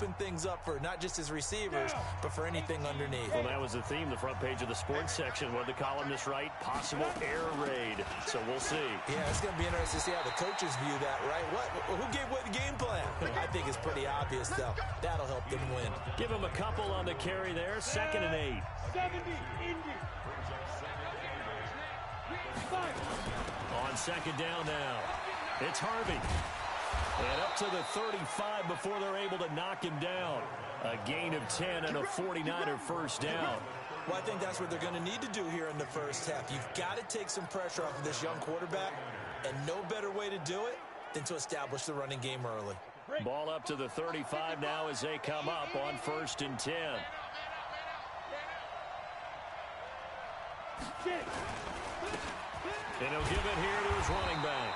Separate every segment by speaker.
Speaker 1: open things up for not just his receivers, but for anything underneath.
Speaker 2: Well, that was the theme, the front page of the sports section. What did the columnist write? Possible air raid. So we'll see.
Speaker 1: Yeah, it's going to be interesting to see how the coaches view that, right? Who gave away the game plan? I think it's pretty obvious, though. That'll help them win.
Speaker 2: Give him a couple on the carry there. 2nd and 8.
Speaker 3: 70, Indy.
Speaker 2: On 2nd down now. It's Harvey. And up to the 35 before they're able to knock him down. A gain of 10 and a 49er first down.
Speaker 1: Well, I think that's what they're going to need to do here in the first half. You've got to take some pressure off of this young quarterback, and no better way to do it than to establish the running game early.
Speaker 2: Ball up to the 35 now as they come up on 1st and 10. And he'll give it here to his running back.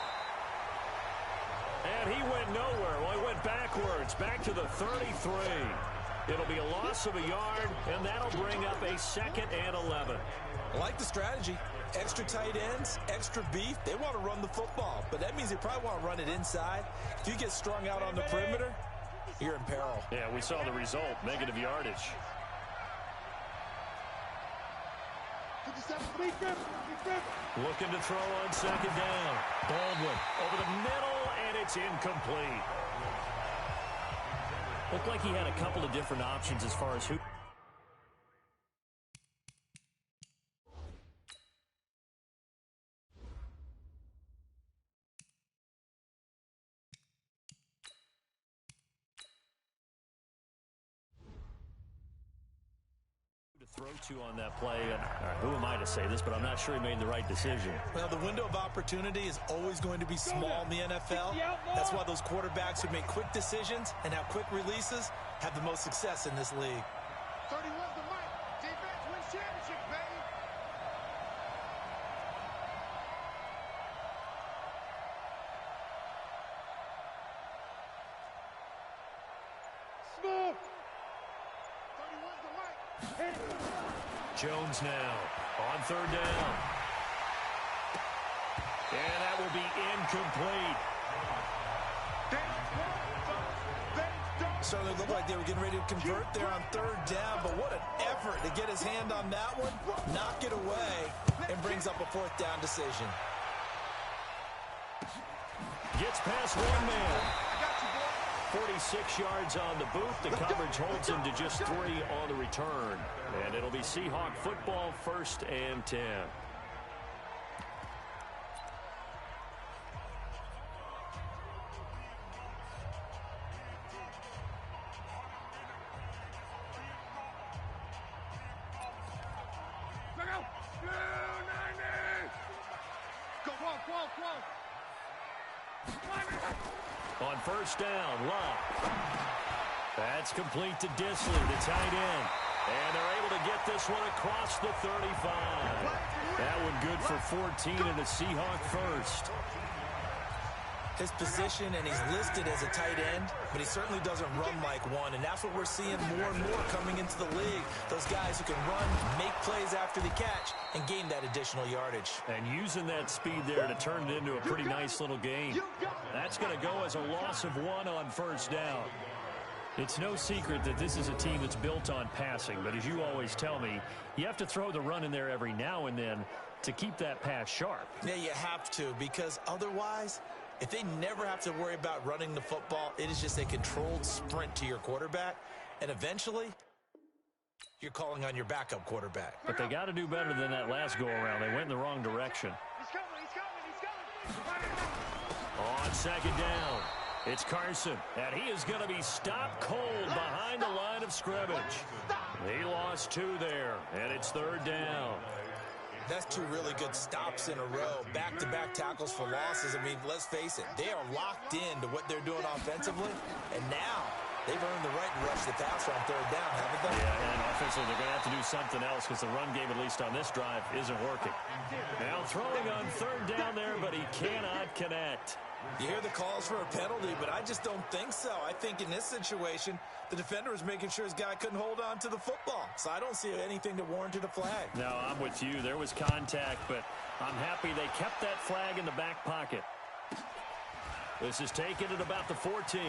Speaker 2: And he went nowhere. Well, he went backwards, back to the 33. It'll be a loss of a yard, and that'll bring up a 2nd and 11.
Speaker 1: I like the strategy. Extra tight ends, extra beef. They want to run the football, but that means they probably want to run it inside. If you get strung out on the perimeter, you're in peril.
Speaker 2: Yeah, we saw the result, negative yardage. Looking to throw on 2nd down. Baldwin over the middle, and it's incomplete. Looked like he had a couple of different options as far as who. Throw to on that play. Who am I to say this, but I'm not sure he made the right decision.
Speaker 1: Well, the window of opportunity is always going to be small in the NFL. That's why those quarterbacks who make quick decisions and have quick releases have the most success in this league.
Speaker 3: 31's the mic. Defense wins championship, baby. Smoke. 31's the mic.
Speaker 2: Jones now on 3rd down. And that will be incomplete.
Speaker 1: Certainly looked like they were getting ready to convert there on 3rd down, but what an effort to get his hand on that one, knock it away, and brings up a 4th down decision.
Speaker 2: Gets past one man. 46 yards on the boot. The coverage holds him to just 3 on the return. And it'll be Seahawk football, 1st and 10. On 1st down, Love. That's complete to Disley, the tight end. And they're able to get this one across the 35. That one good for 14 and a Seahawk first.
Speaker 1: His position, and he's listed as a tight end, but he certainly doesn't run like one, and that's what we're seeing more and more coming into the league. Those guys who can run, make plays after the catch, and gain that additional yardage. And using that speed there to turn it into a pretty nice little gain. That's going to go as a loss of 1 on 1st down. It's no secret that this is a team that's built on passing, but as you always tell me, you have to throw the run in there every now and then to keep that pass sharp. Yeah, you have to, because otherwise, if they never have to worry about running the football, it is just a controlled sprint to your quarterback, and eventually, you're calling on your backup quarterback.
Speaker 2: But they got to do better than that last go-around. They went in the wrong direction.
Speaker 3: He's coming.
Speaker 2: On 2nd down, it's Carson, and he is going to be stopped cold behind the line of scrimmage. He lost 2 there, and it's 3rd down.
Speaker 1: That's 2 really good stops in a row. Back-to-back tackles for losses. I mean, let's face it, they are locked into what they're doing offensively, and now they've earned the right to rush the passer on 3rd down, haven't they?
Speaker 2: Yeah, and offensively, they're going to have to do something else because the run game, at least on this drive, isn't working. Now throwing on 3rd down there, but he cannot connect.
Speaker 1: You hear the calls for a penalty, but I just don't think so. I think in this situation, the defender was making sure his guy couldn't hold on to the football. So I don't see anything to warrant a flag.
Speaker 2: No, I'm with you. There was contact, but I'm happy they kept that flag in the back pocket. This is taken at about the 14.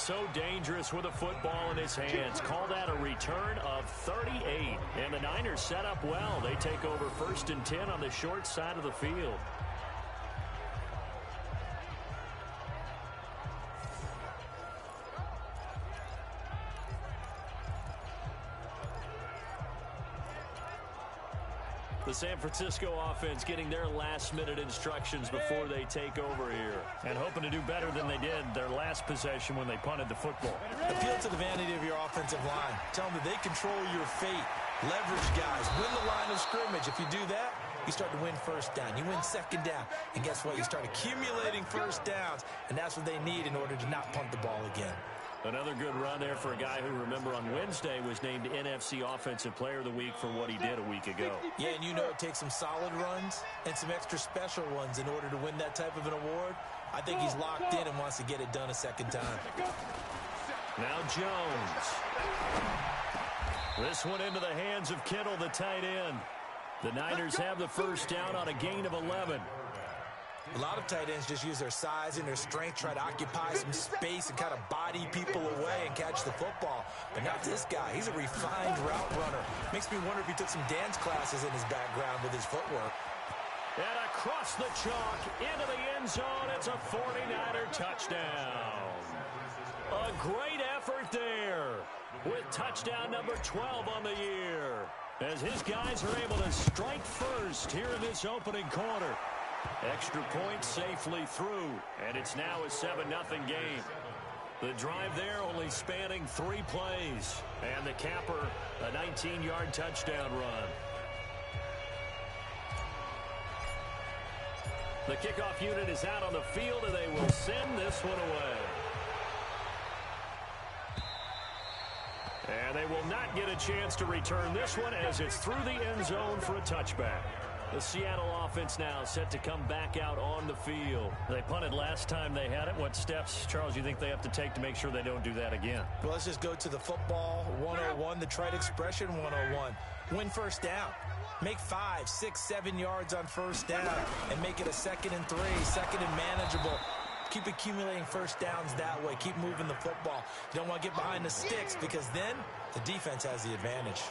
Speaker 2: so dangerous with a football in his hands. Call that a return of 38. And the Niners set up well. They take over 1st and 10 on the short side of the field. The San Francisco offense getting their last-minute instructions before they take over here. And hoping to do better than they did their last possession when they punted the football.
Speaker 1: Appeal to the vanity of your offensive line. Tell them that they control your fate. Leverage guys. Win the line of scrimmage. If you do that, you start to win 1st down. You win 2nd down. And guess what? You start accumulating 1st downs. And that's what they need in order to not punt the ball again.
Speaker 2: Another good run there for a guy who, remember, on Wednesday was named NFC Offensive Player of the Week for what he did a week ago.
Speaker 1: Yeah, and you know it takes some solid runs and some extra special ones in order to win that type of an award. I think he's locked in and wants to get it done a 2nd time.
Speaker 2: Now Jones. This one into the hands of Kittle, the tight end. The Niners have the 1st down on a gain of 11.
Speaker 1: A lot of tight ends just use their size and their strength, try to occupy some space and kind of body people away and catch the football. But not this guy. He's a refined route runner. Makes me wonder if he took some dance classes in his background with his footwork.
Speaker 2: And across the chalk, into the end zone, it's a 49er touchdown. A great effort there with touchdown number 12 on the year, as his guys are able to strike first here in this opening quarter. Extra point safely through, and it's now a 7-0 game. The drive there only spanning 3 plays, and the capper, a 19-yard touchdown run. The kickoff unit is out on the field, and they will send this one away. And they will not get a chance to return this one as it's through the end zone for a touchback. The Seattle offense now set to come back out on the field. They punted last time they had it. What steps, Charles, you think they have to take to make sure they don't do that again?
Speaker 1: Well, let's just go to the football 101, the trite expression 101. Win 1st down. Make 5, 6, 7 yards on 1st down and make it a 2nd and 3, 2nd and manageable. Keep accumulating 1st downs that way. Keep moving the football. You don't want to get behind the sticks because then the defense has the advantage.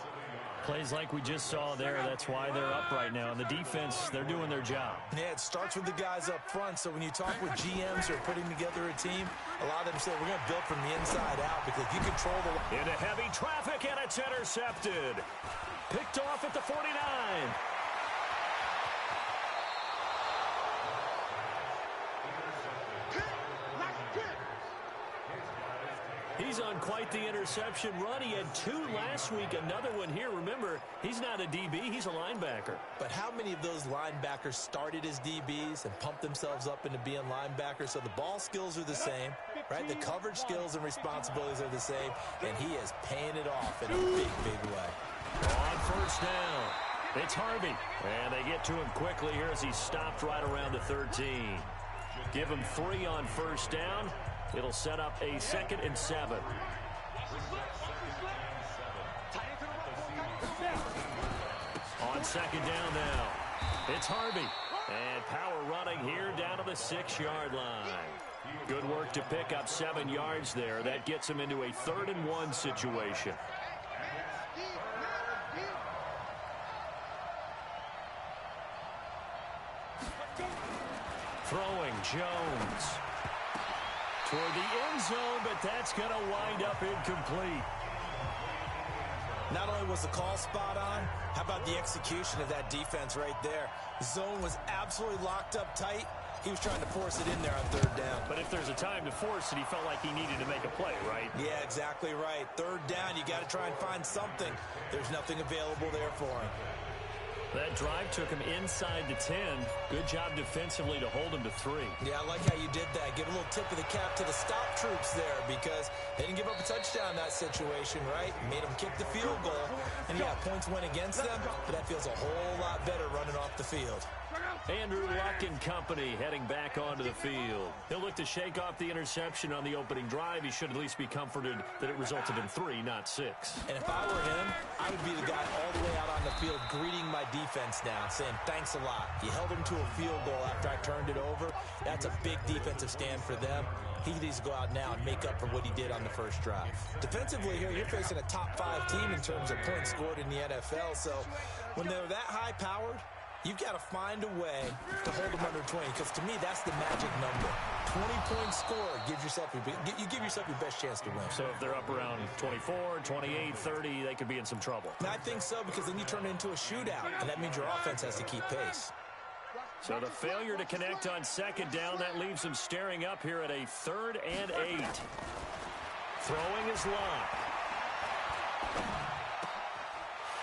Speaker 2: Plays like we just saw there, that's why they're up right now. And the defense, they're doing their job.
Speaker 1: Yeah, it starts with the guys up front. So when you talk with GMs who are putting together a team, a lot of them say we're going to build from the inside out because you control the...
Speaker 2: Into heavy traffic, and it's intercepted. Picked off at the 49. He's on quite the interception run. He had 2 last week, another one here. Remember, he's not a DB, he's a linebacker.
Speaker 1: But how many of those linebackers started as DBs and pumped themselves up into being linebackers? So the ball skills are the same, right? The coverage skills and responsibilities are the same, and he is paying it off in a big, big way.
Speaker 2: On 1st down, it's Harvey. And they get to him quickly here as he's stopped right around the 13. Give him 3 on 1st down. It'll set up a 2nd and 7. On 2nd down now, it's Harvey. And power running here down to the 6-yard line. Good work to pick up 7 yards there. That gets him into a 3rd and 1 situation. Throwing Jones toward the end zone, but that's going to wind up incomplete.
Speaker 1: Not only was the call spot on, how about the execution of that defense right there? The zone was absolutely locked up tight. He was trying to force it in there on 3rd down.
Speaker 2: But if there's a time to force it, he felt like he needed to make a play, right?
Speaker 1: Yeah, exactly right. 3rd down, you got to try and find something. There's nothing available there for him.
Speaker 2: That drive took him inside the 10. Good job defensively to hold him to 3.
Speaker 1: Yeah, I like how you did that. Give a little tip of the cap to the stop troops there because they didn't give up a touchdown in that situation, right? Made them kick the field goal. And yeah, points went against them, but that feels a whole lot better running off the field.
Speaker 2: Andrew Luck and company heading back onto the field. He'll look to shake off the interception on the opening drive. He should at least be comforted that it resulted in 3, not 6.
Speaker 1: And if I were him, I would be the guy all the way out on the field greeting my defense now, saying thanks a lot. You held them to a field goal after I turned it over. That's a big defensive stand for them. He needs to go out now and make up for what he did on the first drive. Defensively here, you're facing a top 5 team in terms of points scored in the NFL. So when they're that high-powered, you've got to find a way to hold them under 20, because to me, that's the magic number. 20-point score gives yourself you give yourself your best chance to win.
Speaker 2: So if they're up around 24, 28, 30, they could be in some trouble.
Speaker 1: And I think so, because then you turn it into a shootout, and that means your offense has to keep pace.
Speaker 2: So the failure to connect on second down, that leaves them staring up here at a 3rd and 8. Throwing is Locke.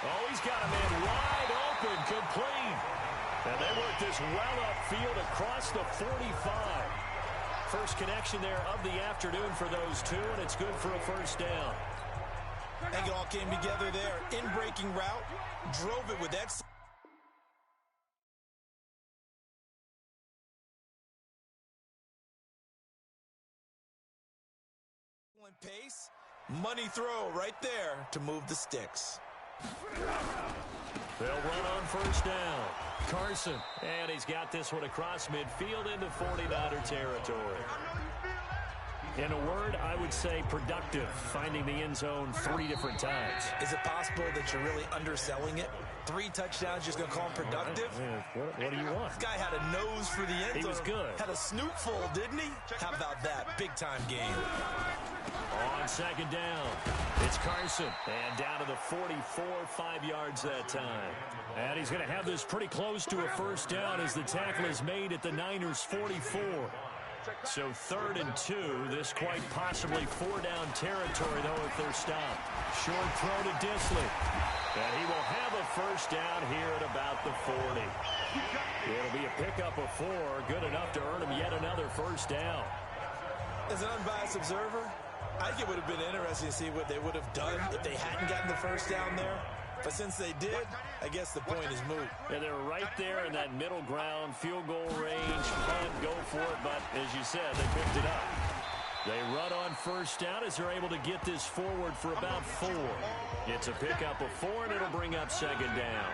Speaker 2: Oh, he's got a man wide open, complete. And they work this well upfield across the 45. First connection there of the afternoon for those two, and it's good for a first down.
Speaker 1: I think it all came together there. In-breaking route, drove it with that pace. Money throw right there to move the sticks.
Speaker 2: They'll run on first down. Carson, and he's got this one across midfield into 49er territory. In a word, I would say productive, finding the end zone 3 different times.
Speaker 1: Is it possible that you're really underselling it? 3 touchdowns, just going to call him productive?
Speaker 2: What do you want?
Speaker 1: This guy had a nose for the end zone.
Speaker 2: He was good.
Speaker 1: Had a snootful, didn't he? How about that? Big-time game.
Speaker 2: On second down, it's Carson. And down to the 44, 5 yards that time. And he's going to have this pretty close to a first down as the tackle is made at the Niners' 44. So 3rd and 2, this quite possibly 4-down territory, though, if they're stopped. Short throw to Disley. And he will have a first down here at about the 40. It'll be a pickup of 4, good enough to earn him yet another first down.
Speaker 1: As an unbiased observer, I think it would have been interesting to see what they would have done if they hadn't gotten the first down there. But since they did, I guess the point is moot.
Speaker 2: Yeah, they're right there in that middle ground, field goal range, punt, go for it. But as you said, they picked it up. They run on first down as they're able to get this forward for about 4. It's a pickup of 4, and it'll bring up second down.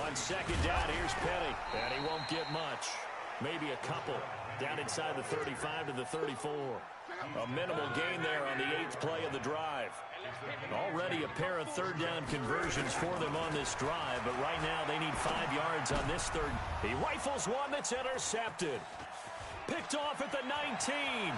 Speaker 2: On second down, here's Petty, and he won't get much. Maybe a couple. Down inside the 35 to the 34. A minimal gain there on the 8th play of the drive. Already a pair of 3rd down conversions for them on this drive, but right now they need 5 yards on this 3rd. He rifles one that's intercepted. Picked off at the 19.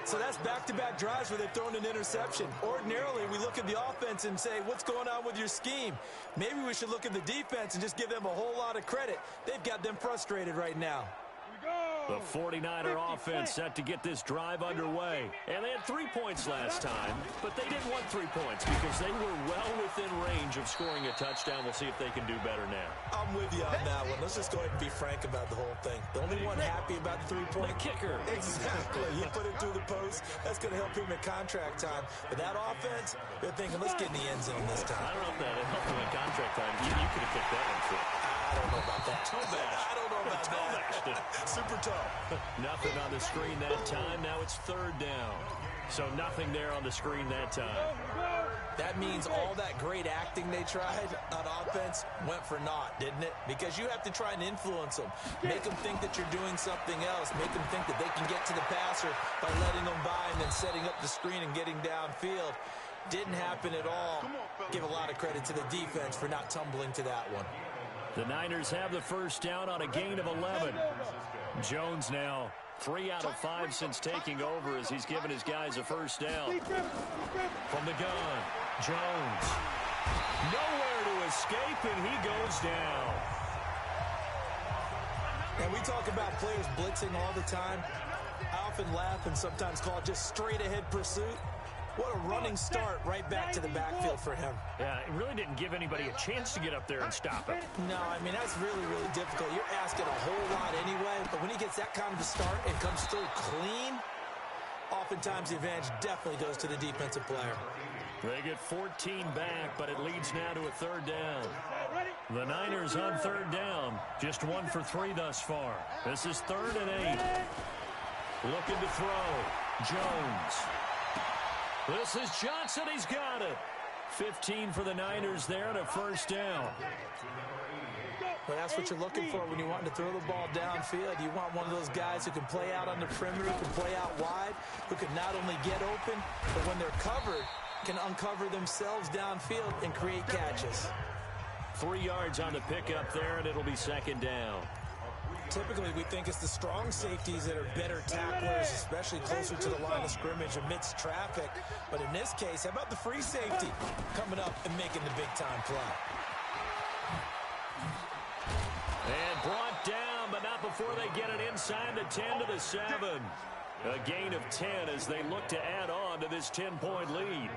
Speaker 1: So that's back-to-back drives where they've thrown an interception. Ordinarily, we look at the offense and say, what's going on with your scheme? Maybe we should look at the defense and just give them a whole lot of credit. They've got them frustrated right now.
Speaker 2: The 49er offense set to get this drive underway. And they had 3 points last time, but they didn't want 3 points because they were well within range of scoring a touchdown. We'll see if they can do better now.
Speaker 1: I'm with you on that one. Let's just go ahead and be frank about the whole thing. The only one happy about the 3-point
Speaker 2: kicker.
Speaker 1: Exactly. You put it through the post. That's going to help him at contract time. But that offense, they're thinking, let's get in the end zone this time.
Speaker 2: I don't know if that helped him at contract time. You could have kicked that one too.
Speaker 1: I don't know about that.
Speaker 2: I
Speaker 1: don't know about that. Super tough.
Speaker 2: Nothing on the screen that time. Now it's 3rd down. So nothing there on the screen that time.
Speaker 1: That means all that great acting they tried on offense went for naught, didn't it? Because you have to try and influence them. Make them think that you're doing something else. Make them think that they can get to the passer by letting them by and then setting up the screen and getting downfield. Didn't happen at all. Give a lot of credit to the defense for not tumbling to that one.
Speaker 2: The Niners have the first down on a gain of 11. Jones now 3 out of 5 since taking over as he's given his guys a first down. From the gun, Jones. Nowhere to escape, and he goes down.
Speaker 1: And we talk about players blitzing all the time. I often laugh and sometimes call it just straight-ahead pursuit. What a running start right back to the backfield for him.
Speaker 2: Yeah, it really didn't give anybody a chance to get up there and stop him.
Speaker 1: No, I mean, that's really, really difficult. You're asking a whole lot anyway, but when he gets that kind of a start and comes through clean, oftentimes the advantage definitely goes to the defensive player.
Speaker 2: They get 14 back, but it leads now to a third down. The Niners on third down, just 1 for 3 thus far. This is 3rd and 8. Looking to throw. Jones. This is Johnson. He's got it. 15 for the Niners there and a first down.
Speaker 1: Well, that's what you're looking for when you're wanting to throw the ball downfield. You want one of those guys who can play out on the perimeter, who can play out wide, who can not only get open, but when they're covered, can uncover themselves downfield and create catches.
Speaker 2: 3 yards on the pickup there, and it'll be 2nd down.
Speaker 1: Typically, we think it's the strong safeties that are better tacklers, especially closer to the line of scrimmage amidst traffic. But in this case, how about the free safety coming up and making the big-time play?
Speaker 2: And brought down, but not before they get it inside the 10 to the 7. A gain of 10 as they look to add on to this 10-point lead.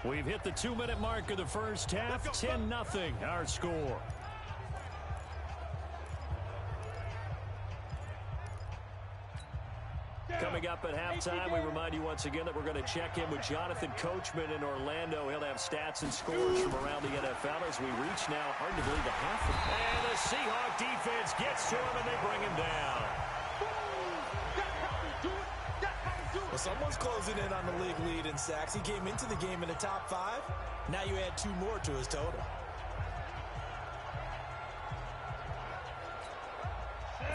Speaker 2: We've hit the 2-minute mark of the first half. 10-0 our score. Coming up at halftime, we remind you once again that we're going to check in with Jonathan Coachman in Orlando. He'll have stats and scores from around the NFL as we reach now, hard to believe, the half. And the Seahawk defense gets to him, and they bring him down.
Speaker 1: Well, someone's closing in on the league lead in sacks. He came into the game in the top 5. Now you add 2 more to his total.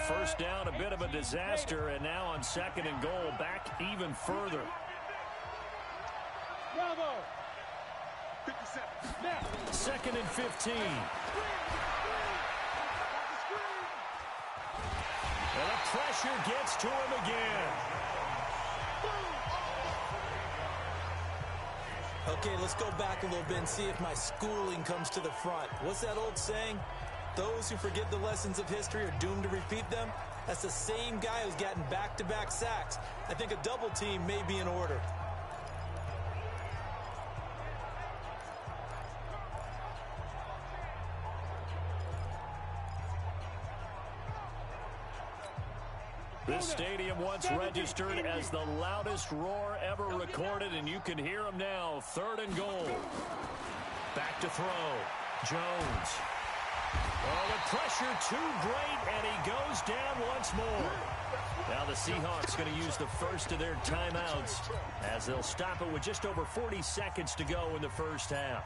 Speaker 2: First down, a bit of a disaster, and now on 2nd and goal, back even further.
Speaker 3: Bravo.
Speaker 2: 2nd and 15. And the pressure gets to him again.
Speaker 1: Okay, let's go back a little bit and see if my schooling comes to the front. What's that old saying? Those who forget the lessons of history are doomed to repeat them. That's the same guy who's gotten back-to-back sacks. I think a double team may be in order.
Speaker 2: This stadium once registered as the loudest roar ever recorded, and you can hear him now. 3rd and goal. Back to throw. Jones. Oh, the pressure too great, and he goes down once more. Now the Seahawks going to use the first of their timeouts as they'll stop it with just over 40 seconds to go in the first half.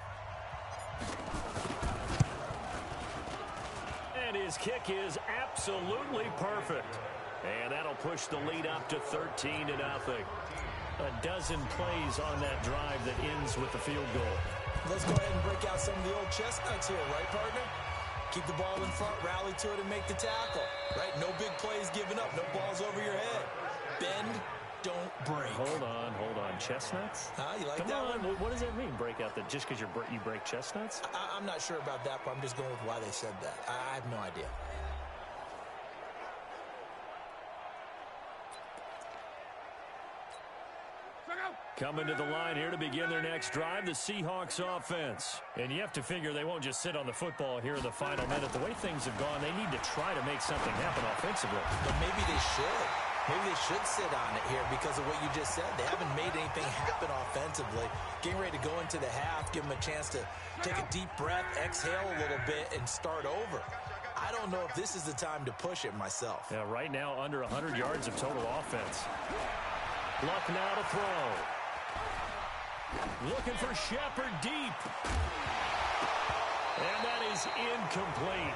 Speaker 2: And his kick is absolutely perfect. And that'll push the lead up to 13-0. A dozen plays on that drive that ends with the field goal.
Speaker 1: Let's go ahead and break out some of the old chestnuts here, right, partner? Keep the ball in front, rally to it, and make the tackle, right? No big plays given up, no balls over your head. Bend, don't break.
Speaker 2: Hold on. Chestnuts?
Speaker 1: You like
Speaker 2: Come
Speaker 1: that
Speaker 2: on,
Speaker 1: one?
Speaker 2: what does that mean, break out? That just because you break chestnuts?
Speaker 1: I'm not sure about that, but I'm just going with why they said that. I have no idea.
Speaker 2: Coming to the line here to begin their next drive, the Seahawks offense. And you have to figure they won't just sit on the football here in the final minute. The way things have gone, they need to try to make something happen offensively.
Speaker 1: But maybe they should. Maybe they should sit on it here because of what you just said. They haven't made anything happen offensively. Getting ready to go into the half, give them a chance to take a deep breath, exhale a little bit, and start over. I don't know if this is the time to push it myself.
Speaker 2: Yeah, right now under 100 yards of total offense. Luck now to throw. Looking for Shepard deep. And that is incomplete.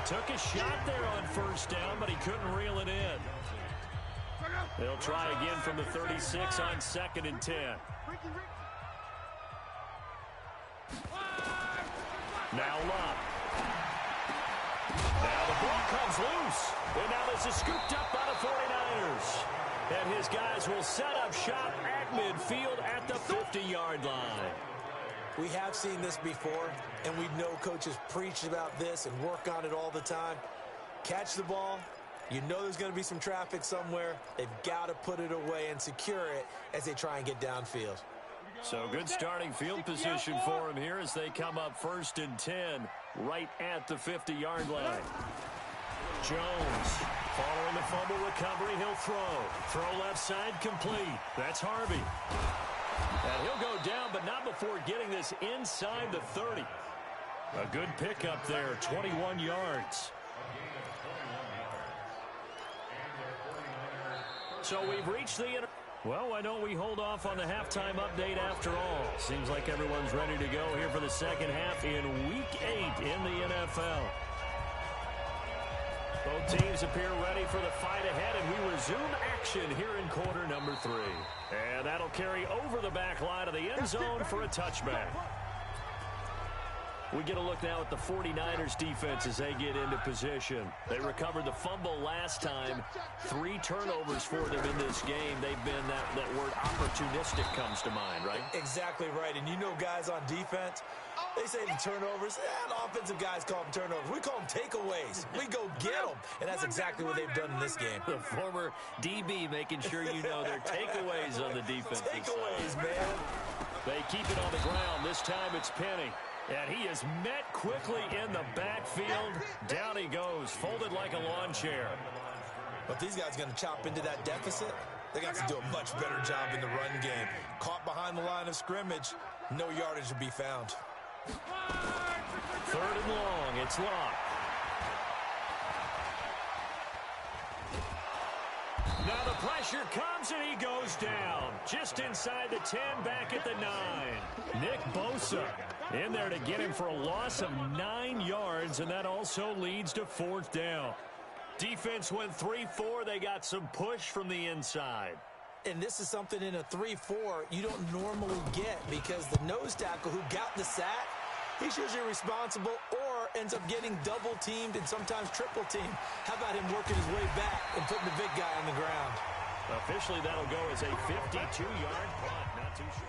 Speaker 2: Took a shot there on first down, but he couldn't reel it in. They'll try again from the 36 on 2nd and 10. Now Luck. Now the ball comes loose. And now this is scooped up by the 49ers. And his guys will set up shop at midfield at the 50-yard line.
Speaker 1: We have seen this before, and we know coaches preach about this and work on it all the time. Catch the ball, You know there's going to be some traffic somewhere. They've got to put it away and secure it as they try and get downfield.
Speaker 2: So good starting field position for him here as they come up 1st and 10 right at the 50-yard line. Jones following the fumble recovery. He'll throw left side complete. That's Harvey. And he'll go down, but not before getting this inside the 30. A good pickup there, 21 yards. So we've reached the end. Well, why don't we hold off on the halftime update after all? Seems like everyone's ready to go here for the second half in Week 8 in the NFL. Both teams appear ready for the fight ahead, and we resume action here in quarter number 3. And that'll carry over the back line of the end zone for a touchback. We get a look now at the 49ers defense as they get into position. They recovered the fumble last time. 3 turnovers for them in this game. They've been, that word opportunistic comes to mind, right?
Speaker 1: Exactly right. And you know guys on defense, they say the turnovers, the offensive guys call them turnovers. We call them takeaways. We go get them. And that's exactly what they've done in this game.
Speaker 2: The former DB making sure you know their takeaways on the defensive
Speaker 1: takeaways,
Speaker 2: side.
Speaker 1: Man.
Speaker 2: They keep it on the ground. This time it's Penny. And he is met quickly in the backfield. Down he goes, folded like a lawn chair.
Speaker 1: But these guys going to chop into that deficit. They got to do a much better job in the run game. Caught behind the line of scrimmage, no yardage to be found.
Speaker 2: 3rd and long, it's Locke. Now the pressure comes and he goes down. Just inside the 10, back at the 9. Nick Bosa in there to get him for a loss of 9 yards, and that also leads to 4th down. Defense went 3-4. They got some push from the inside.
Speaker 1: And this is something in a 3-4 you don't normally get because the nose tackle who got the sack, he's usually responsible or ends up getting double-teamed and sometimes triple-teamed. How about him working his way back and putting the big guy on the ground?
Speaker 2: Officially, that'll go as a 52-yard punt. Not too sure.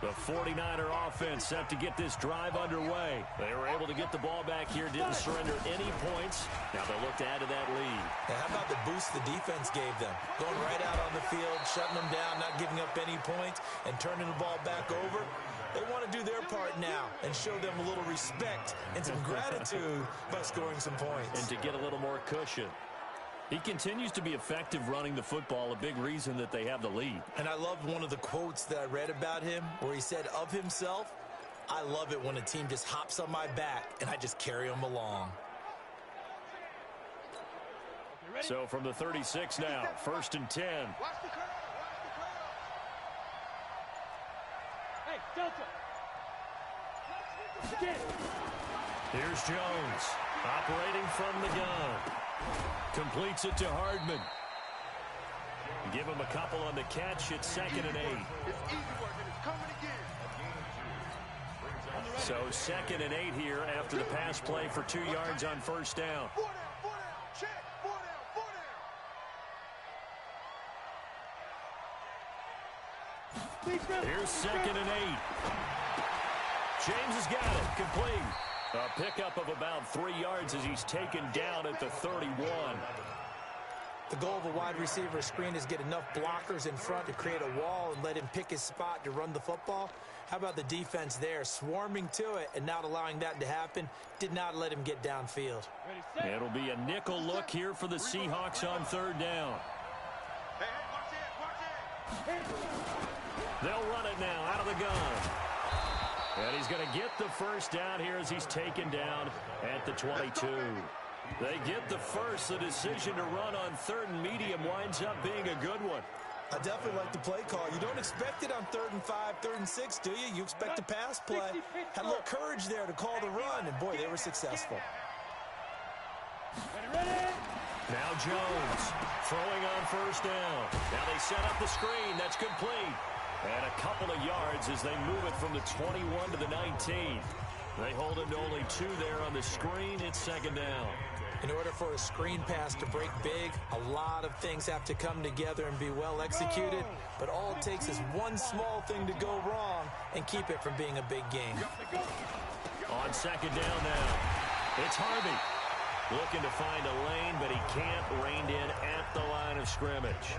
Speaker 2: The 49er offense set to get this drive underway. They were able to get the ball back here, didn't surrender any points. Now they'll look to add to that lead.
Speaker 1: And how about the boost the defense gave them? Going right out on the field, shutting them down, not giving up any points, and turning the ball back over. They want to do their part now and show them a little respect and some gratitude by scoring some points.
Speaker 2: And to get a little more cushion. He continues to be effective running the football, a big reason that they have the lead.
Speaker 1: And I loved one of the quotes that I read about him where he said of himself, I love it when a team just hops on my back and I just carry them along.
Speaker 2: So from the 36 now, 1st and 10.
Speaker 3: Watch the curl. Hey, Delta.
Speaker 2: Here's Jones, operating from the gun. Completes it to Hardman. Give him a couple on the catch. It's 2nd and 8.
Speaker 3: It's easy work, and it's coming again.
Speaker 2: So 2nd and 8 here after the pass play for 2 yards on 1st down.
Speaker 3: 4 down, 4 down. Check. 4 down, 4 down.
Speaker 2: Here's 2nd and 8. James has got it. Complete. A pickup of about 3 yards as he's taken down at the 31.
Speaker 1: The goal of a wide receiver screen is get enough blockers in front to create a wall and let him pick his spot to run the football. How about the defense there, swarming to it and not allowing that to happen? Did not let him get downfield.
Speaker 2: It'll be a nickel look here for the Seahawks on 3rd down.
Speaker 3: Hey, watch it.
Speaker 2: They'll run it now out of the gun. And he's going to get the 1st down here as he's taken down at the 22. They get the first. The decision to run on 3rd and medium winds up being a good one.
Speaker 1: I definitely like the play call. You don't expect it on 3rd and 5, 3rd and 6, do you? You expect a pass play. Had a little courage there to call the run, and boy, they were successful.
Speaker 2: Now Jones throwing on 1st down. Now they set up the screen. That's complete. And a couple of yards as they move it from the 21 to the 19. They hold him to only 2 there on the screen. It's 2nd down.
Speaker 1: In order for a screen pass to break big, a lot of things have to come together and be well executed, but all it takes is one small thing to go wrong and keep it from being a big game.
Speaker 2: On second down now, it's Harvey. Looking to find a lane, but he can't. Reined in at the line of scrimmage.